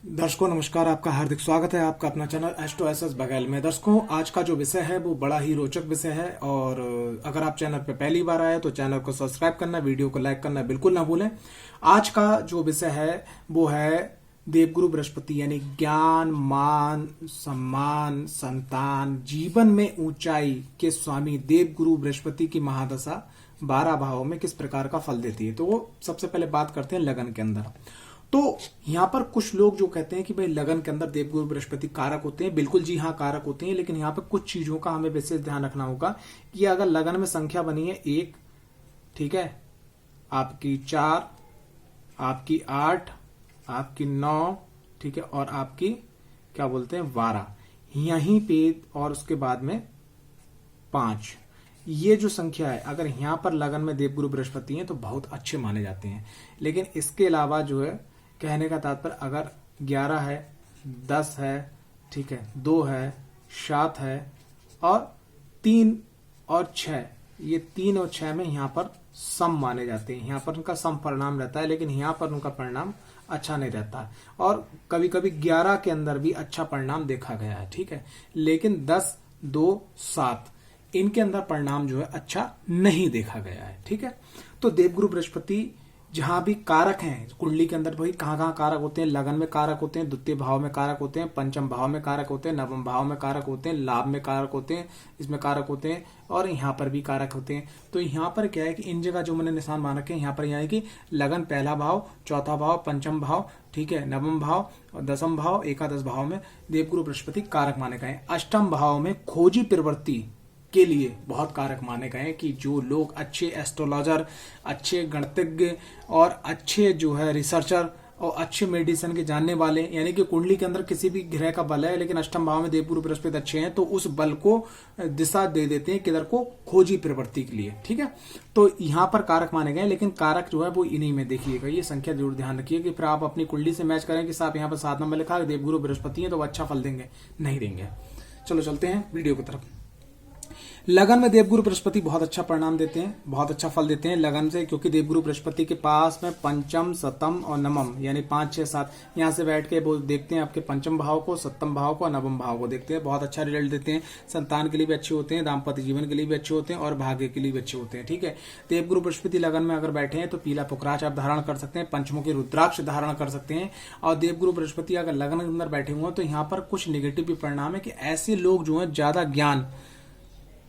दर्शकों नमस्कार। आपका हार्दिक स्वागत है आपका अपना चैनल एस्ट्रो एसएस बघेल में। दर्शकों आज का जो विषय है वो बड़ा ही रोचक विषय है और अगर आप चैनल पर पहली बार आए तो चैनल को सब्सक्राइब करना, वीडियो को लाइक करना बिल्कुल ना भूलें। आज का जो विषय है वो है देवगुरु बृहस्पति, यानी ज्ञान, मान, सम्मान, संतान, जीवन में ऊंचाई के स्वामी देवगुरु बृहस्पति की महादशा 12 भावों में किस प्रकार का फल देती है। तो वो सबसे पहले बात करते हैं लगन के अंदर। तो यहाँ पर कुछ लोग जो कहते हैं कि भाई लगन के अंदर देवगुरु बृहस्पति कारक होते हैं, बिल्कुल जी हाँ कारक होते हैं, लेकिन यहाँ पर कुछ चीजों का हमें विशेष ध्यान रखना होगा कि अगर लगन में संख्या बनी है 1, ठीक है, आपकी 4, आपकी 8, आपकी 9, ठीक है, और आपकी क्या बोलते हैं 12, यहीं पे और उसके बाद में 5, ये जो संख्या है अगर यहाँ पर लगन में देवगुरु बृहस्पति हैं तो बहुत अच्छे माने जाते हैं। लेकिन इसके अलावा जो है कहने का तात्पर्य अगर 11 है, 10 है, ठीक है, 2 है, 7 है और 3 और 6, ये 3 और 6 में यहाँ पर सम माने जाते हैं। यहाँ पर उनका सम परिणाम रहता है, लेकिन यहाँ पर उनका परिणाम अच्छा नहीं रहता है। और कभी कभी 11 के अंदर भी अच्छा परिणाम देखा गया है, ठीक है, लेकिन 10, 2, 7 इनके अंदर परिणाम जो है अच्छा नहीं देखा गया है, ठीक है। तो देवगुरु बृहस्पति जहां भी कारक हैं कुंडली के अंदर, भाई कहाँ कहाँ कारक होते हैं, लगन में कारक होते हैं, द्वितीय भाव में कारक होते हैं, पंचम भाव में कारक होते हैं, नवम भाव में कारक होते हैं, लाभ में कारक होते हैं, इसमें कारक होते हैं और यहाँ पर भी कारक होते हैं। तो यहाँ पर क्या है कि इन जगह जो मैंने निशान मान रखे हैं, यहाँ पर यह है कि लगन पहला भाव, चौथा भाव, पंचम भाव, ठीक है, नवम भाव और दसम भाव, एकादश भाव में देवगुरु बृहस्पति कारक माने गए। अष्टम भाव में खोजी प्रवृत्ति के लिए बहुत कारक माने गए हैं कि जो लोग अच्छे एस्ट्रोलॉजर, अच्छे गणितज्ञ और अच्छे जो है रिसर्चर और अच्छे मेडिसिन के जानने वाले, यानी कि कुंडली के अंदर किसी भी ग्रह का बल है लेकिन अष्टम भाव में देवगुरु बृहस्पति अच्छे हैं तो उस बल को दिशा दे देते हैं किधर को, खोजी प्रवृत्ति के लिए, ठीक है। तो यहाँ पर कारक माने गए, लेकिन कारक जो है वो इन्हीं में देखिएगा, ये संख्या जरूर ध्यान रखिए कि फिर आप अपनी कुंडली से मैच करें कि साहब यहाँ पर 7 नंबर लिखा है देवगुरु बृहस्पति है तो अच्छा फल देंगे, नहीं देंगे। चलो चलते हैं वीडियो की तरफ। लगन में देवगुरु बृहस्पति बहुत अच्छा परिणाम देते हैं, बहुत अच्छा फल देते हैं लगन से, क्योंकि देवगुरु बृहस्पति के पास में पंचम, सतम और नवम यानी 5, 6, 7 यहाँ से बैठ के वो देखते हैं आपके पंचम भाव को, सप्तम भाव को और नवम भाव को देखते हैं, बहुत अच्छा रिजल्ट देते हैं। संतान के लिए भी अच्छे होते हैं, दाम्पत्य जीवन के लिए भी अच्छे होते हैं और भाग्य के लिए भी अच्छे होते हैं, ठीक है। देवगुरु बृहस्पति लगन में अगर बैठे हैं तो पीला पुखराज आप धारण कर सकते हैं, पंचमुखी रुद्राक्ष धारण कर सकते हैं। और देवगुरु बृहस्पति अगर लगन के अंदर बैठे हुए हैं तो यहाँ पर कुछ निगेटिव भी परिणाम है कि ऐसे लोग जो है ज्यादा ज्ञान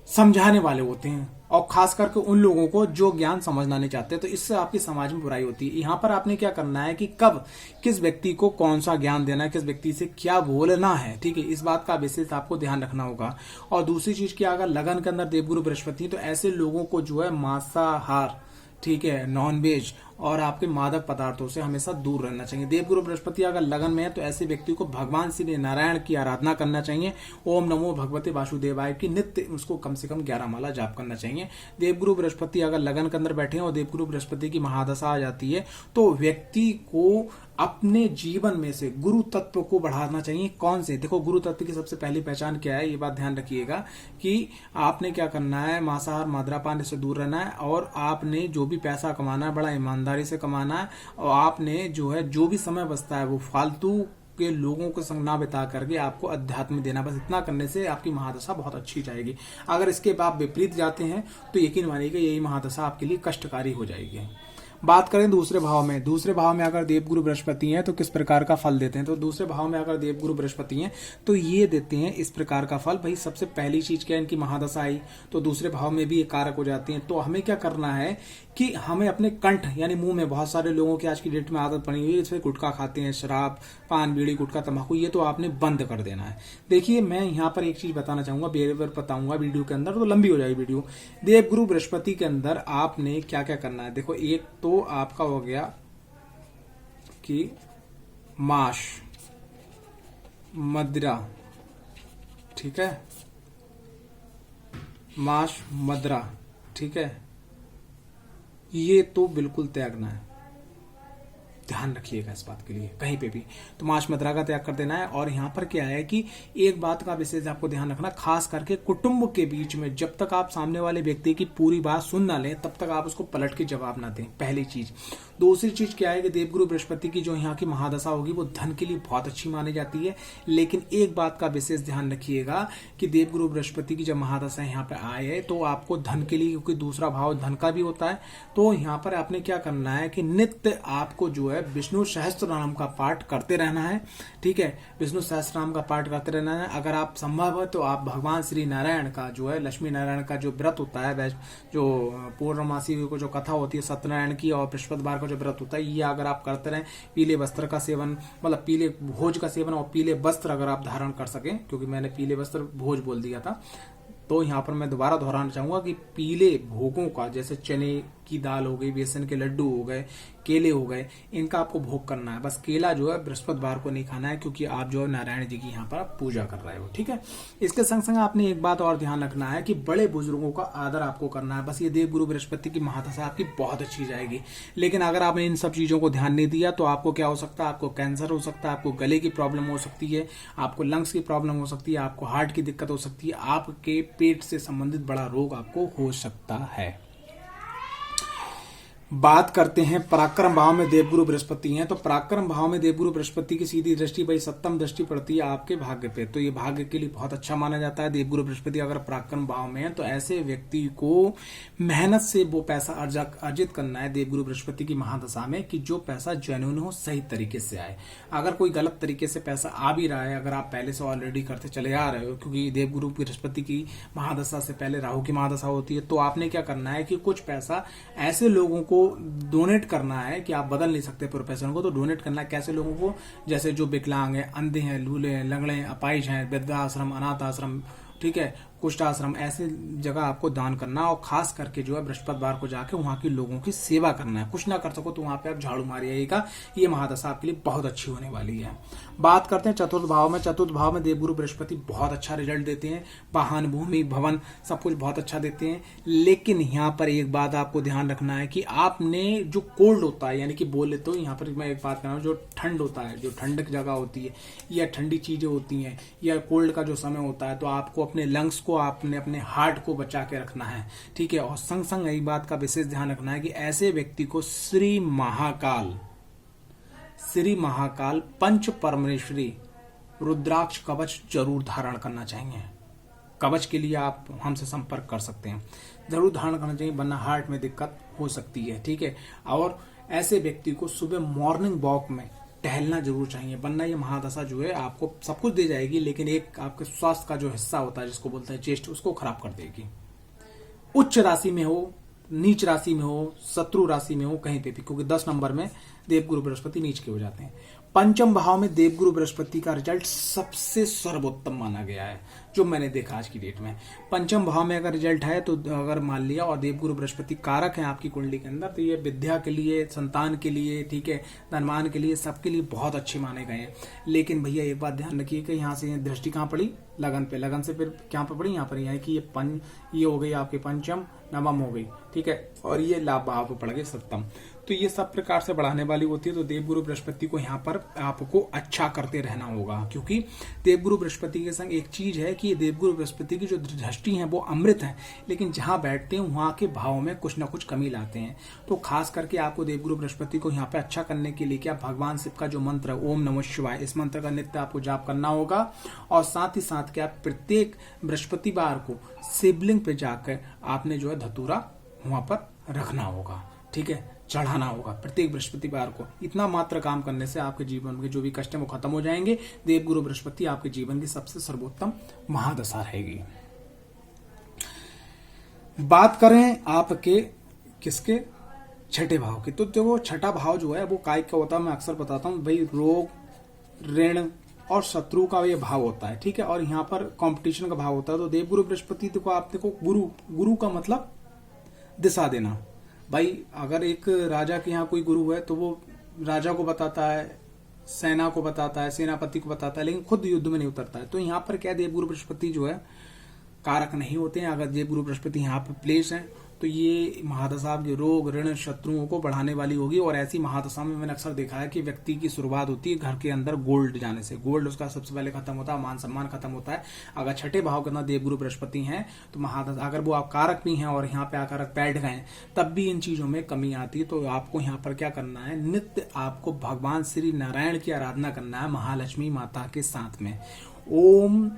समझाने वाले होते हैं और खास करके उन लोगों को जो ज्ञान समझना नहीं चाहते, तो इससे आपकी समाज में बुराई होती है। यहाँ पर आपने क्या करना है कि कब किस व्यक्ति को कौन सा ज्ञान देना है, किस व्यक्ति से क्या बोलना है, ठीक है, इस बात का विशेष आपको ध्यान रखना होगा। और दूसरी चीज की अगर लगन के अंदर देवगुरु बृहस्पति तो ऐसे लोगों को जो है मांसाहार, ठीक है, नॉनवेज और आपके मादक पदार्थों से हमेशा दूर रहना चाहिए। देवगुरु बृहस्पति अगर लगन में है तो ऐसे व्यक्ति को भगवान श्री नारायण की आराधना करना चाहिए। ओम नमो भगवते वासुदेवाय की नित्य उसको कम से कम 11 माला जाप करना चाहिए। देवगुरु बृहस्पति अगर लगन के अंदर बैठे हैं और देवगुरु बृहस्पति की महादशा आ जाती है तो व्यक्ति को अपने जीवन में से गुरु तत्व को बढ़ाना चाहिए। कौन से, देखो गुरु तत्व की सबसे पहली पहचान क्या है, ये बात ध्यान रखिएगा कि आपने क्या करना है, मांसाहार मदिरापान से दूर रहना है और आपने जो भी पैसा कमाना है बड़ा ईमानदारी से कमाना है और आपने जो है जो भी समय बचता है वो फालतू के लोगों के संग ना बिता करके आपको अध्यात्म देना, बस इतना करने से आपकी महादशा बहुत अच्छी जाएगी। अगर इसके बाद विपरीत जाते हैं तो यकीन मानिएगा यही महादशा आपके लिए कष्टकारी हो जाएगी। बात करें दूसरे भाव में, दूसरे भाव में अगर देवगुरु बृहस्पति हैं तो किस प्रकार का फल देते हैं। तो दूसरे भाव में अगर देवगुरु बृहस्पति हैं तो ये देते हैं इस प्रकार का फल। भाई सबसे पहली चीज क्या है, इनकी महादशा आई तो दूसरे भाव में भी ये कारक हो जाती हैं। तो हमें क्या करना है कि हमें अपने कंठ यानी मुंह में, बहुत सारे लोगों की आज की डेट में आदत पड़ी हुई है इसमें गुटखा खाते हैं, शराब, पान, बीड़ी, गुटखा, तंबाकू, ये तो आपने बंद कर देना है। देखिए मैं यहाँ पर एक चीज बताना चाहूंगा, बेर बताऊंगा वीडियो के अंदर तो लंबी हो जाएगी वीडियो। देवगुरु बृहस्पति के अंदर आपने क्या क्या करना है, देखो एक तो आपका हो गया कि मांस, मदिरा, ठीक है, मांस, मदिरा, ठीक है, ये तो बिल्कुल त्यागना है, ध्यान रखिएगा इस बात के लिए कहीं पे भी। तो मांस मदिरा का त्याग कर देना है। और यहाँ पर क्या है कि एक बात का विशेष आपको ध्यान रखना, खास करके कुटुंब के बीच में जब तक आप सामने वाले व्यक्ति की पूरी बात सुन ना लें तब तक आप उसको पलट के जवाब ना दें, पहली चीज। दूसरी चीज क्या है कि देवगुरु बृहस्पति की जो यहाँ की महादशा होगी वो धन के लिए बहुत अच्छी मानी जाती है। लेकिन एक बात का विशेष ध्यान रखिएगा कि देवगुरु बृहस्पति की जब महादशा यहाँ पे आए तो आपको धन के लिए, क्योंकि दूसरा भाव धन का भी होता है, तो यहाँ पर आपने क्या करना है कि नित्य आपको जो है विष्णु सहस्त्र नाम का पाठ करते रहना है। ठीक है, विष्णु सहस्त्र नाम का पाठ करते रहना है। अगर आप संभव है तो आप भगवान श्री नारायण का जो है, लक्ष्मी नारायण का जो व्रत होता है, जो पूर्णमासी को जो कथा होती है सत्यनारायण की और बृहस्पतिवार का जो व्रत होता है, ये अगर आप करते रहें, पीले वस्त्र का सेवन, मतलब पीले भोज का सेवन और पीले वस्त्र अगर आप धारण कर सकें, क्योंकि मैंने पीले वस्त्र भोज बोल दिया था, तो यहाँ पर मैं दोबारा दोहराना चाहूंगा कि पीले भोगों का, जैसे चने की दाल हो गई, बेसन के लड्डू हो गए, केले हो गए, इनका आपको भोग करना है। बस केला जो है बृहस्पतिवार को नहीं खाना है, क्योंकि आप जो है नारायण जी की यहाँ पर आप पूजा कर रहे हो। ठीक है, इसके संग संग आपने एक बात और ध्यान रखना है कि बड़े बुजुर्गों का आदर आपको करना है। बस ये देवगुरु बृहस्पति की महादशा आपकी बहुत अच्छी जाएगी। लेकिन अगर आपने इन सब चीजों को ध्यान नहीं दिया तो आपको क्या हो सकता है, आपको कैंसर हो सकता है, आपको गले की प्रॉब्लम हो सकती है, आपको लंग्स की प्रॉब्लम हो सकती है, आपको हार्ट की दिक्कत हो सकती है, आपके पेट से संबंधित बड़ा रोग आपको हो सकता है। बात करते हैं पराक्रम भाव में देवगुरु बृहस्पति हैं, तो पराक्रम भाव में देवगुरु बृहस्पति की सीधी दृष्टि, भाई सप्तम दृष्टि पड़ती है आपके भाग्य पे, तो ये भाग्य के लिए बहुत अच्छा माना जाता है। देवगुरु बृहस्पति अगर पराक्रम भाव में है तो ऐसे व्यक्ति को मेहनत से वो पैसा अर्जित करना है देवगुरु बृहस्पति की महादशा में, कि जो पैसा जेन्युइन हो, सही तरीके से आए। अगर कोई गलत तरीके से पैसा आ भी रहा है, अगर आप पहले से ऑलरेडी करते चले आ रहे हो, क्योंकि देवगुरु बृहस्पति की महादशा से पहले राहु की महादशा होती है, तो आपने क्या करना है कि कुछ पैसा ऐसे लोगों को डोनेट करना है कि आप बदल नहीं सकते प्रोफेशन को, तो डोनेट करना है कैसे लोगों को, जैसे जो विकलांग है, अंधे हैं, लूले हैं, लंगड़े हैं, अपाहिज हैं, वृद्धाश्रम, अनाथ आश्रम, ठीक है, कुष्ठ आश्रम, ऐसे जगह आपको दान करना, और खास करके जो है बृहस्पतिवार को जाके वहां के लोगों की सेवा करना है। कुछ ना कर सको तो वहां पे आप झाड़ू मारिएगा, ये महादशा आपके लिए बहुत अच्छी होने वाली है। बात करते हैं चतुर्थ भाव में। चतुर्थ भाव में देवगुरु बृहस्पति बहुत अच्छा रिजल्ट देते हैं, वाहन, भूमि, भवन, सब कुछ बहुत अच्छा देते हैं। लेकिन यहाँ पर एक बात आपको ध्यान रखना है कि आपने जो कोल्ड होता है, यानी कि बोले तो यहाँ पर मैं एक बात कर रहा हूँ, जो ठंड होता है, जो ठंडक जगह होती है या ठंडी चीजें होती हैं या कोल्ड का जो समय होता है, तो आपको अपने लंग्स को, आपने अपने हार्ट को बचा के रखना है। ठीक है, और संग संग एक बात का विशेष ध्यान रखना है कि ऐसे व्यक्ति को श्री महाकाल पंच परमेश्वरी रुद्राक्ष कवच जरूर धारण करना चाहिए। कवच के लिए आप हमसे संपर्क कर सकते हैं, जरूर धारण करना चाहिए, वरना हार्ट में दिक्कत हो सकती है। ठीक है, और ऐसे व्यक्ति को सुबह मॉर्निंग वॉक में टहलना जरूर चाहिए, वरना ये महादशा जो है आपको सब कुछ दे जाएगी, लेकिन एक आपके स्वास्थ्य का जो हिस्सा होता है, जिसको बोलते हैं चेस्ट, उसको खराब कर देगी। उच्च राशि में हो, नीच राशि में हो, शत्रु राशि में हो, कहीं पे भी, क्योंकि 10 नंबर में देवगुरु बृहस्पति नीच के हो जाते हैं। पंचम भाव में देवगुरु बृहस्पति का रिजल्ट सबसे सर्वोत्तम माना गया है, जो मैंने देखा आज की डेट में। पंचम भाव में अगर रिजल्ट है, तो अगर मान लिया, और देवगुरु बृहस्पति कारक है आपकी कुंडली के अंदर, तो ये विद्या के लिए, संतान के लिए, ठीक है, धनमान के लिए, सबके लिए बहुत अच्छे माने गए हैं। लेकिन भैया एक बात ध्यान रखिए कि यहाँ से दृष्टि कहाँ पड़ी, लगन पे, लगन से फिर क्या पे पड़ी, यहाँ पर, यानी कि ये हो गई आपके पंचम, नवम हो गई, ठीक है, और ये लाभ भाव पे पड़ गए सप्तम, तो ये सब प्रकार से बढ़ाने वाली होती है। तो देवगुरु बृहस्पति को यहाँ पर आपको अच्छा करते रहना होगा, क्योंकि देवगुरु बृहस्पति के संग एक चीज है कि देवगुरु बृहस्पति की जो दृष्टि है वो अमृत है, लेकिन जहां बैठते हैं वहां के भाव में कुछ ना कुछ कमी लाते हैं। तो खास करके आपको देवगुरु बृहस्पति को यहाँ पे अच्छा करने के लिए क्या, भगवान शिव का जो मंत्र है ओम नमः शिवाय, इस मंत्र का नित्य आपको जाप करना होगा, और साथ ही साथ क्या, प्रत्येक बृहस्पतिवार को शिवलिंग पे जाकर आपने जो है धतूरा वहां पर रखना होगा, ठीक है, चढ़ाना होगा प्रत्येक बृहस्पतिवार को। इतना मात्र काम करने से आपके जीवन के जो भी कष्ट है वो खत्म हो जाएंगे। देवगुरु बृहस्पति आपके जीवन की सबसे सर्वोत्तम महादशा रहेगी। बात करें आपके किसके, छठे भाव की, तो जो छठा भाव जो है वो काय का होता है, मैं अक्सर बताता हूं भाई, रोग, ऋण और शत्रु का ये भाव होता है, ठीक है, और यहाँ पर कंपटीशन का भाव होता है। तो देवगुरु बृहस्पति को आप देखो, गुरु का मतलब दिशा देना। भाई अगर एक राजा के यहाँ कोई गुरु है तो वो राजा को बताता है, सेना को बताता है, सेनापति को बताता है, लेकिन खुद युद्ध में नहीं उतरता है। तो यहाँ पर क्या, देवगुरु बृहस्पति जो है कारक नहीं होते हैं। अगर देवगुरु बृहस्पति यहाँ पे प्लेस है तो ये महादशा आपके रोग ऋण शत्रुओं को बढ़ाने वाली होगी। और ऐसी महादशा में मैंने अक्सर देखा है कि व्यक्ति की शुरुआत होती है घर के अंदर गोल्ड जाने से। गोल्ड उसका सबसे पहले खत्म होता है, मान सम्मान खत्म होता है। अगर छठे भाव के अंदर देवगुरु बृहस्पति हैं तो महादशा, अगर वो आप कारक भी हैं और यहाँ पे आकर बैठ गए तब भी इन चीजों में कमी आती है। तो आपको यहाँ पर क्या करना है, नित्य आपको भगवान श्री नारायण की आराधना करना है महालक्ष्मी माता के साथ में। ओम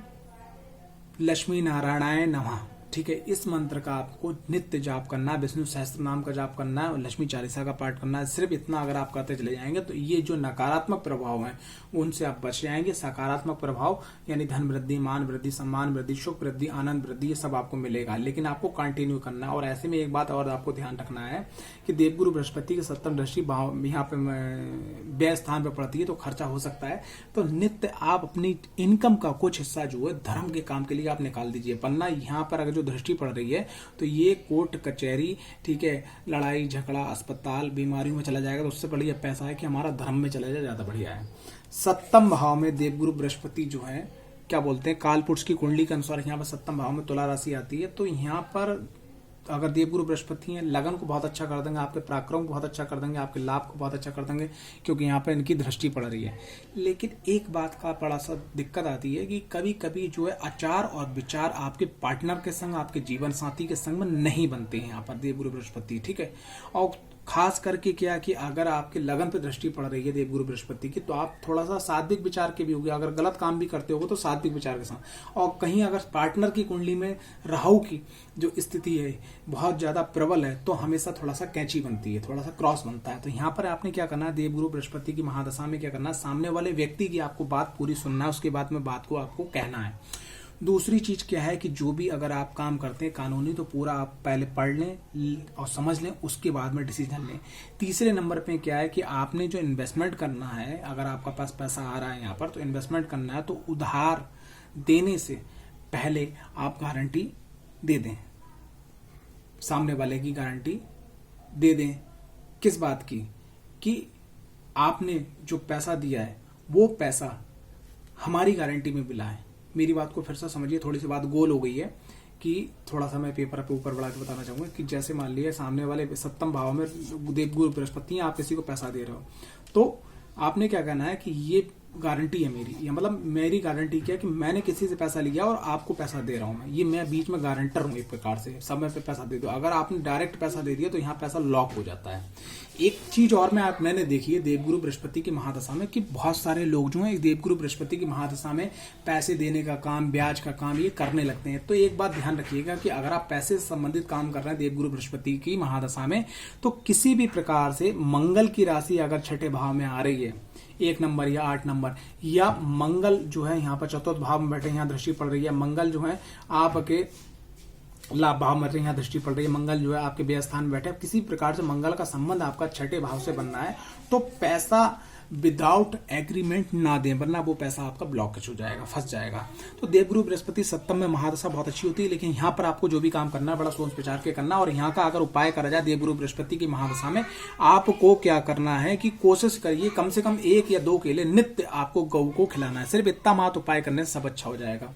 लक्ष्मी नारायणाय नमः, ठीक है। इस मंत्र का आपको नित्य जाप करना है, विष्णु सहस्त्र नाम का जाप करना है और लक्ष्मी चालीसा का पाठ करना है। सिर्फ इतना अगर आप करते चले जाएंगे तो ये जो नकारात्मक प्रभाव हैं उनसे आप बच जाएंगे। सकारात्मक प्रभाव यानी धन वृद्धि, मान वृद्धि, सम्मान वृद्धि, सुख वृद्धि, आनंद वृद्धि, ये सब आपको मिलेगा। लेकिन आपको कंटिन्यू करना है। और ऐसे में एक बात और आपको ध्यान रखना है कि देवगुरु बृहस्पति की सप्तम दृष्टि यहाँ पे व्यय स्थान पर पड़ती है तो खर्चा हो सकता है। तो नित्य आप अपनी इनकम का कुछ हिस्सा जो है धर्म के काम के लिए आप निकाल दीजिए। वरना यहाँ पर अगर जो दृष्टि पड़ रही है तो ये कोर्ट कचहरी, ठीक है, लड़ाई झगड़ा, अस्पताल, बीमारियों में चला जाएगा। तो उससे बढ़िया पैसा है कि हमारा धर्म में चला जाए, ज्यादा बढ़िया है। सप्तम भाव में देवगुरु बृहस्पति जो है क्या बोलते हैं, कालपुरुष की कुंडली के अनुसार यहाँ पर सप्तम भाव में तुला राशि आती है। तो यहाँ पर अगर देवगुरु बृहस्पति हैं, लगन को बहुत अच्छा कर देंगे, आपके पराक्रम को बहुत अच्छा कर देंगे, आपके लाभ को बहुत अच्छा कर देंगे, क्योंकि यहाँ पे इनकी दृष्टि पड़ रही है। लेकिन एक बात का बड़ा सा दिक्कत आती है कि कभी कभी जो है आचार और विचार आपके पार्टनर के संग, आपके जीवन साथी के संग में नहीं बनते हैं यहाँ पर देवगुरु बृहस्पति, ठीक है। और खास करके क्या कि अगर आपके लगन पे दृष्टि पड़ रही है देवगुरु बृहस्पति की तो आप थोड़ा सा सात्विक विचार के भी होगे। अगर गलत काम भी करते हो तो सात्विक विचार के साथ। और कहीं अगर पार्टनर की कुंडली में राहु की जो स्थिति है बहुत ज्यादा प्रबल है तो हमेशा थोड़ा सा कैंची बनती है, थोड़ा सा क्रॉस बनता है। तो यहाँ पर आपने क्या करना है, देवगुरु बृहस्पति की महादशा में क्या करना है, सामने वाले व्यक्ति की आपको बात पूरी सुनना है, उसके बाद में बात को आपको कहना है। दूसरी चीज क्या है कि जो भी अगर आप काम करते हैं कानूनी तो पूरा आप पहले पढ़ लें और समझ लें, उसके बाद में डिसीजन लें। तीसरे नंबर पे क्या है कि आपने जो इन्वेस्टमेंट करना है, अगर आपका पास पैसा आ रहा है यहाँ पर तो इन्वेस्टमेंट करना है तो उधार देने से पहले आप गारंटी दे दें, सामने वाले की गारंटी दे दें। किस बात की, कि आपने जो पैसा दिया है वो पैसा हमारी गारंटी में मिला है। मेरी बात को फिर से समझिए, थोड़ी सी बात गोल हो गई है कि थोड़ा सा मैं पेपर पे ऊपर बढ़ा के बताना चाहूंगा कि जैसे मान लिया सामने वाले सप्तम भाव में देवगुरु बृहस्पति, आप किसी को पैसा दे रहे हो तो आपने क्या कहना है कि ये गारंटी है मेरी, या मतलब मेरी गारंटी क्या है कि मैंने किसी से पैसा लिया और आपको पैसा दे रहा हूं मैं, ये मैं बीच में गारंटर हूं एक प्रकार से, समय पे पैसा दे दो। अगर आपने डायरेक्ट पैसा दे दिया तो यहाँ पैसा लॉक हो जाता है। एक चीज और मैंने देखी है देवगुरु बृहस्पति की महादशा में कि बहुत सारे लोग जो हैं देवगुरु बृहस्पति की महादशा में पैसे देने का काम, ब्याज का काम ये करने लगते हैं। तो एक बात ध्यान रखिएगा कि अगर आप पैसे से संबंधित काम कर रहे हैं देवगुरु बृहस्पति की महादशा में तो किसी भी प्रकार से मंगल की राशि अगर छठे भाव में आ रही है, 1 नंबर या 8 नंबर, या मंगल जो है यहाँ पर चतुर्थ भाव में बैठे, यहाँ दृष्टि पड़ रही है, मंगल जो है आपके लाभ भाव में यहाँ दृष्टि पड़ रही है, मंगल जो है आपके व्यय स्थान में बैठे, किसी प्रकार से मंगल का संबंध आपका छठे भाव से बनना है तो पैसा विदाउट एग्रीमेंट ना दें, वरना वो पैसा आपका ब्लॉकेज हो जाएगा, फंस जाएगा। तो देवगुरु बृहस्पति सप्तम में महादशा बहुत अच्छी होती है, लेकिन यहाँ पर आपको जो भी काम करना है बड़ा सोच विचार के करना। और यहाँ का अगर उपाय करा जाए देवगुरु बृहस्पति की महादशा में, आपको क्या करना है कि कोशिश करिए कम से कम 1 या 2 केले नित्य आपको गौ को खिलाना है। सिर्फ इतना मात्र उपाय करने से सब अच्छा हो जाएगा।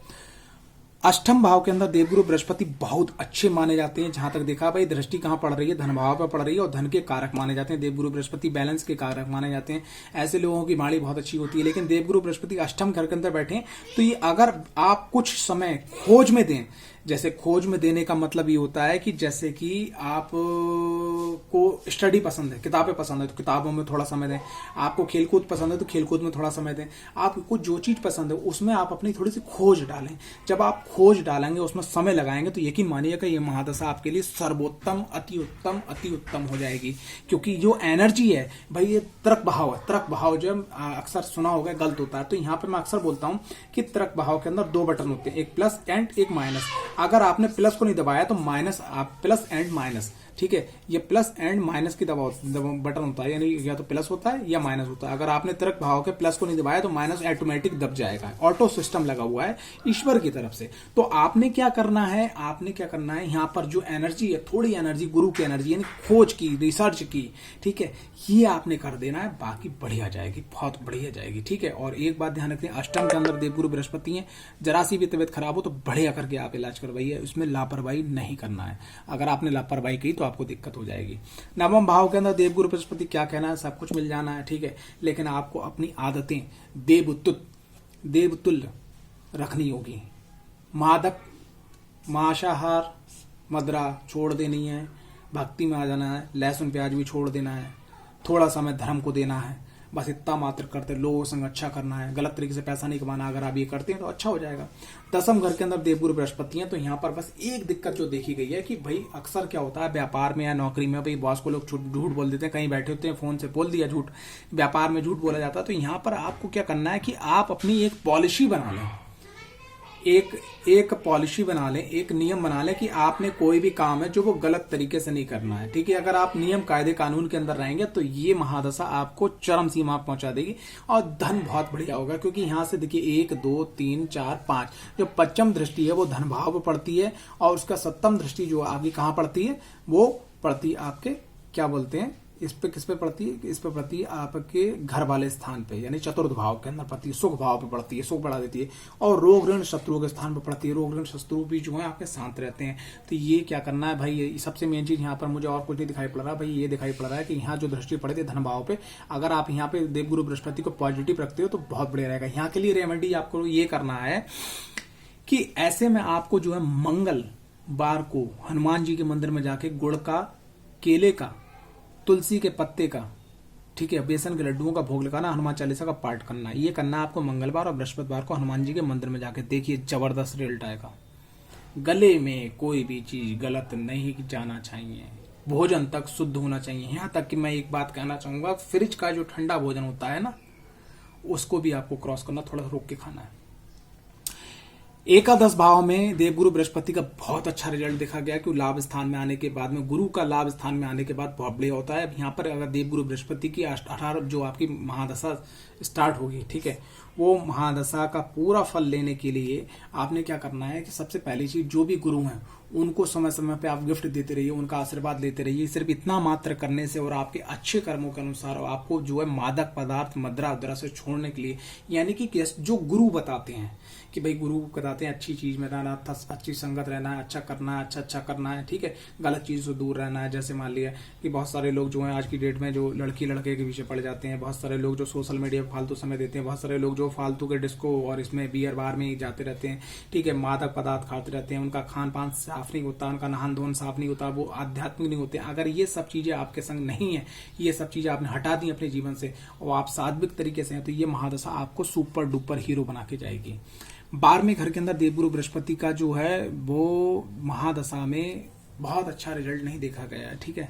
अष्टम भाव के अंदर देवगुरु बृहस्पति बहुत अच्छे माने जाते हैं। जहां तक देखा भाई दृष्टि कहां पड़ रही है, धन भाव पर पड़ रही है और धन के कारक माने जाते हैं। देवगुरु बृहस्पति बैलेंस के कारक माने जाते हैं। ऐसे लोगों की वाणी बहुत अच्छी होती है। लेकिन देवगुरु बृहस्पति अष्टम घर के अंदर बैठे तो ये अगर आप कुछ समय खोज में दें, जैसे खोज में देने का मतलब ये होता है कि जैसे कि आप को स्टडी पसंद है, किताबें पसंद है तो किताबों में थोड़ा समय दें, आपको खेलकूद पसंद है तो खेलकूद में थोड़ा समय दें, आपको जो चीज पसंद है उसमें आप अपनी थोड़ी सी खोज डालें। जब आप खोज डालेंगे, उसमें समय लगाएंगे तो यकीन मानिएगा ये महादशा आपके लिए सर्वोत्तम, अति उत्तम हो जाएगी। क्योंकि जो एनर्जी है भाई ये त्रक भाव है। त्रक भाव जो अक्सर सुना होगा गलत होता है, तो यहाँ पे मैं अक्सर बोलता हूँ कि त्रक भाव के अंदर 2 बटन होते हैं, एक प्लस एंड एक माइनस। अगर आपने प्लस को नहीं दबाया तो माइनस, आप प्लस एंड माइनस, ठीक है। ये प्लस एंड माइनस की बटन होता है, यानी या तो प्लस होता है या माइनस होता है। अगर आपने तर्क भाव के प्लस को नहीं दबाया तो माइनस ऑटोमेटिक दब जाएगा। ऑटो सिस्टम लगा हुआ है ईश्वर की तरफ से। तो आपने क्या करना है, यहाँ पर जो एनर्जी है, थोड़ी एनर्जी गुरु की एनर्जी, यानी खोज की, रिसर्च की, ठीक है, ये आपने कर देना है, बाकी बढ़िया जाएगी, बहुत बढ़िया जाएगी, ठीक है। और एक बात ध्यान रखें, अष्टम के अंदर देवगुरु बृहस्पति है, जरा सी भी तबियत खराब हो तो बढ़िया करके आप इलाज करवाइए, उसमें लापरवाही नहीं करना है। अगर आपने लापरवाही की तो आपको दिक्कत हो जाएगी। नवम भाव के अंदर देवगुरु बृहस्पति, क्या कहना है, सब कुछ मिल जाना है, ठीक है, लेकिन आपको अपनी आदतें देवतुल्य रखनी होगी। मादक, मांसाहार, मदरा छोड़ देनी है, भक्ति में आ जाना है, लहसुन प्याज भी छोड़ देना है, थोड़ा समय धर्म को देना है, बस इतना मात्र करते, लोगों संग अच्छा करना है, गलत तरीके से पैसा नहीं कमाना। अगर आप ये करते हैं तो अच्छा हो जाएगा। दसम घर के अंदर देवगुरु बृहस्पति हैं, तो यहाँ पर बस एक दिक्कत जो देखी गई है कि भाई अक्सर क्या होता है व्यापार में या नौकरी में, भाई बॉस को लोग झूठ बोल देते हैं, कहीं बैठे होते हैं फोन से बोल दिया झूठ, व्यापार में झूठ बोला जाता है। तो यहाँ पर आपको क्या करना है कि आप अपनी एक पॉलिसी बना लें, एक पॉलिसी बना लें, एक नियम बना लें कि आपने कोई भी काम है जो वो गलत तरीके से नहीं करना है, ठीक है। अगर आप नियम कायदे कानून के अंदर रहेंगे तो ये महादशा आपको चरम सीमा पहुंचा देगी और धन बहुत बढ़िया होगा। क्योंकि यहां से देखिए 1 2 3 4 5 जो पंचम दृष्टि है वो धन भाव पर पड़ती है, और उसका सप्तम दृष्टि जो आपकी कहां पड़ती है, वो पड़ती है आपके, क्या बोलते हैं, इस पे किस पे पड़ती है, इस पे पड़ती है आपके घर वाले स्थान पे, यानी चतुर्थ भाव के अंदर पड़ती है, सुख भाव पे पड़ती है, सुख बढ़ा देती है। और रोग ऋण शत्रुओं के स्थान पे पड़ती है, रोग ऋण शत्रु भी जो है आपके शांत रहते हैं। तो ये क्या करना है भाई, ये सबसे मेन चीज यहाँ पर मुझे और कुछ नहीं दिखाई पड़ रहा भाई, ये दिखाई पड़ रहा है कि यहाँ जो दृष्टि पड़ती है धन भाव पे, अगर आप यहाँ पे देवगुरु बृहस्पति को पॉजिटिव रखते हो तो बहुत बढ़िया रहेगा। यहाँ के लिए रेमेडी आपको ये करना है कि ऐसे में आपको जो है मंगलवार को हनुमान जी के मंदिर में जाके गुड़ का, केले का, तुलसी के पत्ते का, ठीक है, बेसन के लड्डुओं का भोग लगाना, हनुमान चालीसा का पाठ करना है। ये करना है आपको मंगलवार और बृहस्पतिवार को हनुमान जी के मंदिर में जाके। देखिए जबरदस्त रिजल्ट आएगा। गले में कोई भी चीज गलत नहीं जाना चाहिए, भोजन तक शुद्ध होना चाहिए। यहाँ तक कि मैं एक बात कहना चाहूंगा, फ्रिज का जो ठंडा भोजन होता है ना, उसको भी आपको क्रॉस करना, थोड़ा रोक के खाना है। एकादश भाव में देवगुरु बृहस्पति का बहुत अच्छा रिजल्ट देखा गया कि लाभ स्थान में आने के बाद में, गुरु का लाभ स्थान में आने के बाद बहुत बढ़िया होता है। यहाँ पर अगर देवगुरु बृहस्पति की 18 जो आपकी महादशा स्टार्ट होगी, ठीक है, वो महादशा का पूरा फल लेने के लिए आपने क्या करना है कि सबसे पहली चीज, जो भी गुरु हैं उनको समय समय पे आप गिफ्ट देते रहिए, उनका आशीर्वाद लेते रहिए। सिर्फ इतना मात्र करने से और आपके अच्छे कर्मों के अनुसार आपको जो है मादक पदार्थ, मदरा उदरा से छोड़ने के लिए, यानी कि जो गुरु बताते हैं कि भाई गुरु बताते हैं अच्छी चीज में रहना, अच्छी संगत रहना है, अच्छा करना है, अच्छा करना है, ठीक है, गलत चीज से दूर रहना है। जैसे मान लिया कि बहुत सारे लोग जो है आज की डेट में जो लड़की लड़के के पीछे पड़ जाते हैं, बहुत सारे लोग जो सोशल मीडिया पर फालतू समय देते हैं, बहुत सारे लोग जो फालतू के डिस्को और इसमें बियर बार में जाते रहते हैं, ठीक है, मादक पदार्थ खाते रहते हैं, उनका खान पान साफ नहीं होता, उनका नहान धोन साफ नहीं होता, वो आध्यात्मिक नहीं होते। अगर ये सब चीजें आपके संग नहीं है, ये सब चीजें आपने हटा दी अपने जीवन से और आप सात्विक तरीके से हैं, तो ये महादशा आपको सुपर डुपर हीरो बना के जाएगी। 12वें घर के अंदर देवगुरु बृहस्पति का जो है वो महादशा में बहुत अच्छा रिजल्ट नहीं देखा गया है, ठीक है,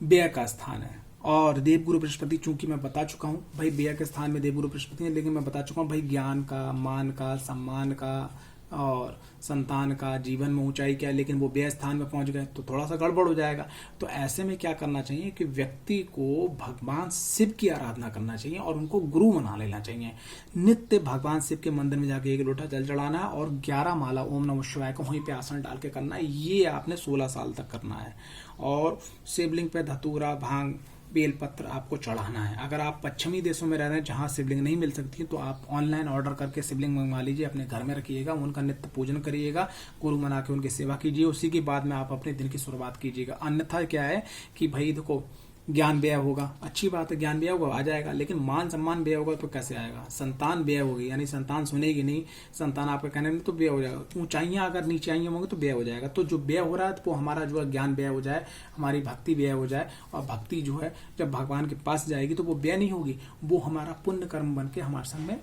व्यय का स्थान है। और देवगुरु बृहस्पति चूंकि मैं बता चुका हूं भाई व्यय के स्थान में देवगुरु बृहस्पति है, लेकिन मैं बता चुका हूं भाई ज्ञान का, मान का, सम्मान का और संतान का, जीवन में ऊंचाई क्या है, लेकिन वो व्यय स्थान में पहुंच गए तो थोड़ा सा गड़बड़ हो जाएगा। तो ऐसे में क्या करना चाहिए कि व्यक्ति को भगवान शिव की आराधना करना चाहिए और उनको गुरु बना लेना चाहिए। नित्य भगवान शिव के मंदिर में जाके 1 लोटा जल चढ़ाना है और 11 माला ओम नमः शिवाय को वहीं पे आसन डाल के करना है। ये आपने 16 साल तक करना है। और शिवलिंग पे धतूरा, भांग, बेलपत्र आपको चढ़ाना है। अगर आप पश्चिमी देशों में रह रहे हैं जहां शिवलिंग नहीं मिल सकती तो आप ऑनलाइन ऑर्डर करके शिवलिंग मंगवा लीजिए, अपने घर में रखिएगा, उनका नित्य पूजन करिएगा, गुरु मना के उनकी सेवा कीजिए, उसी के बाद में आप अपने दिन की शुरुआत कीजिएगा। अन्यथा क्या है कि भाई देखो ज्ञान व्यय होगा, अच्छी बात है, ज्ञान व्यय होगा आ जाएगा, लेकिन मान सम्मान व्यय होगा तो कैसे आएगा? संतान व्यय होगी, यानी संतान सुनेगी नहीं, संतान आपका कहने में तो व्यय हो जाएगा। ऊंचाइयां अगर नीचाइयां होंगी तो व्यय हो जाएगा। तो जो व्यय हो रहा है तो वो हमारा जो है ज्ञान व्यय हो जाए, हमारी भक्ति व्यय हो जाए। और भक्ति जो है जब भगवान के पास जाएगी तो वो व्यय नहीं होगी, वो हमारा पुण्य कर्म बन के हमारे संग में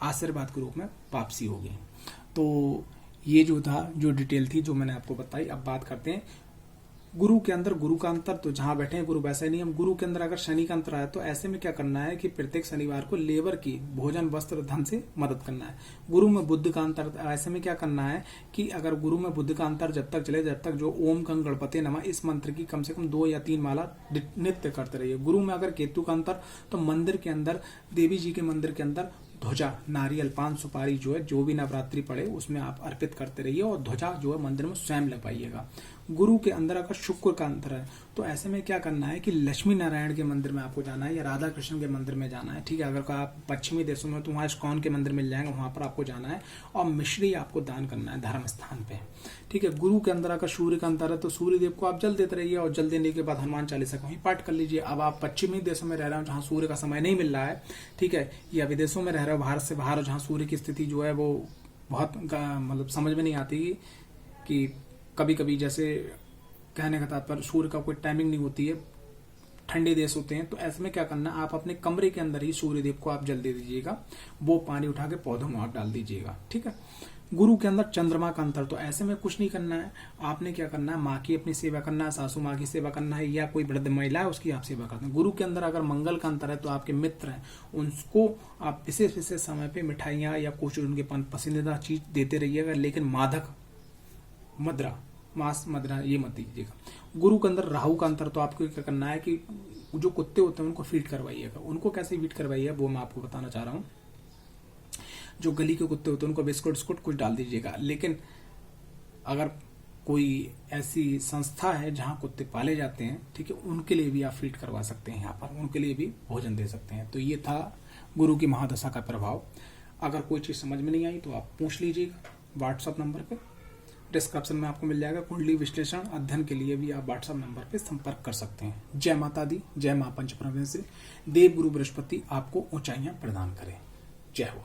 आशीर्वाद के रूप में वापसी होगी। तो ये जो था, जो डिटेल थी जो मैंने आपको बताई। अब बात करते हैं गुरु के अंदर गुरु का अंतर, तो जहां बैठे हैं गुरु वैसा ही नियम। गुरु के अंदर अगर शनि का अंतर आया तो ऐसे में क्या करना है कि प्रत्येक शनिवार को लेबर की भोजन वस्त्र धन से मदद करना है। गुरु में बुद्ध का अंतर, ऐसे में क्या करना है कि अगर गुरु में बुद्ध का अंतर जब तक चले, जब तक जो ओम गंग गणपति नमः इस मंत्र की कम से कम 2 या 3 माला नित्य करते रहिए। गुरु में अगर केतु का अंतर, तो मंदिर के अंदर, देवी जी के मंदिर के अंदर ध्वजा, नारियल, पान सुपारी जो है, जो भी नवरात्रि पड़े उसमें आप अर्पित करते रहिए और ध्वजा जो है मंदिर में स्वयं लगाइएगा। गुरु के अंदर अगर शुक्र का अंतर है तो ऐसे में क्या करना है कि लक्ष्मी नारायण के मंदिर में आपको जाना है या राधा कृष्ण के मंदिर में जाना है, ठीक है। अगर आप पश्चिमी देशों में तो वहाँ इस्कॉन के मंदिर मिल जाएंगे, वहां पर आपको जाना है और मिश्री आपको दान करना है धर्म स्थान पे, ठीक है। गुरु के अंदर अगर सूर्य का अंतर है तो सूर्य देव को आप जल देते रहिए और जल देने के बाद हनुमान चालीसा का वहीं पाठ कर लीजिए। अब आप पश्चिमी देशों में रह रहे हो जहाँ सूर्य का समय नहीं मिल रहा है, ठीक है, या विदेशों में रह रहे हो भारत से बाहर, जहाँ सूर्य की स्थिति जो है वो बहुत मतलब समझ में नहीं आती कि कभी कभी जैसे कहने का तात्पर्य सूर्य का कोई टाइमिंग नहीं होती है, ठंडे देश होते हैं, तो ऐसे में क्या करना है आप अपने कमरे के अंदर ही सूर्य देव को आप जल दे दीजिएगा, वो पानी उठा के पौधों में आप डाल दीजिएगा, ठीक है। गुरु के अंदर चंद्रमा का अंतर, तो ऐसे में कुछ नहीं करना है, आपने क्या करना है माँ की अपनी सेवा करना है, सासू माँ की सेवा करना है या कोई वृद्ध महिला है उसकी आप सेवा करना है। गुरु के अंदर अगर मंगल का अंतर है तो आपके मित्र हैं उनको आप विशेष विशेष समय पे मिठाइयाँ या कुछ उनके पसंदीदा चीज देते रहिएगा, लेकिन मादक मदरा मांस मदरा ये मत दीजिएगा। गुरु के अंदर राहु का अंतर, तो आपको क्या करना है कि जो कुत्ते होते हैं उनको फीड करवाइएगा। उनको कैसे फीड करवाइएगा वो मैं आपको बताना चाह रहा हूँ। जो गली के कुत्ते होते हैं उनको बिस्कुट कुछ डाल दीजिएगा, लेकिन अगर कोई ऐसी संस्था है जहाँ कुत्ते पाले जाते हैं, ठीक है, उनके लिए भी आप फीड करवा सकते हैं, यहाँ पर उनके लिए भी भोजन दे सकते हैं। तो ये था गुरु की महादशा का प्रभाव। अगर कोई चीज समझ में नहीं आई तो आप पूछ लीजिएगा व्हाट्सएप नंबर पे, डिस्क्रिप्शन में आपको मिल जाएगा। कुंडली विश्लेषण अध्ययन के लिए भी आप व्हाट्सएप नंबर पे संपर्क कर सकते हैं। जय माता दी, जय मां पंचप्रमेश्वरी, देव गुरु बृहस्पति आपको ऊंचाइयां प्रदान करें। जय हो।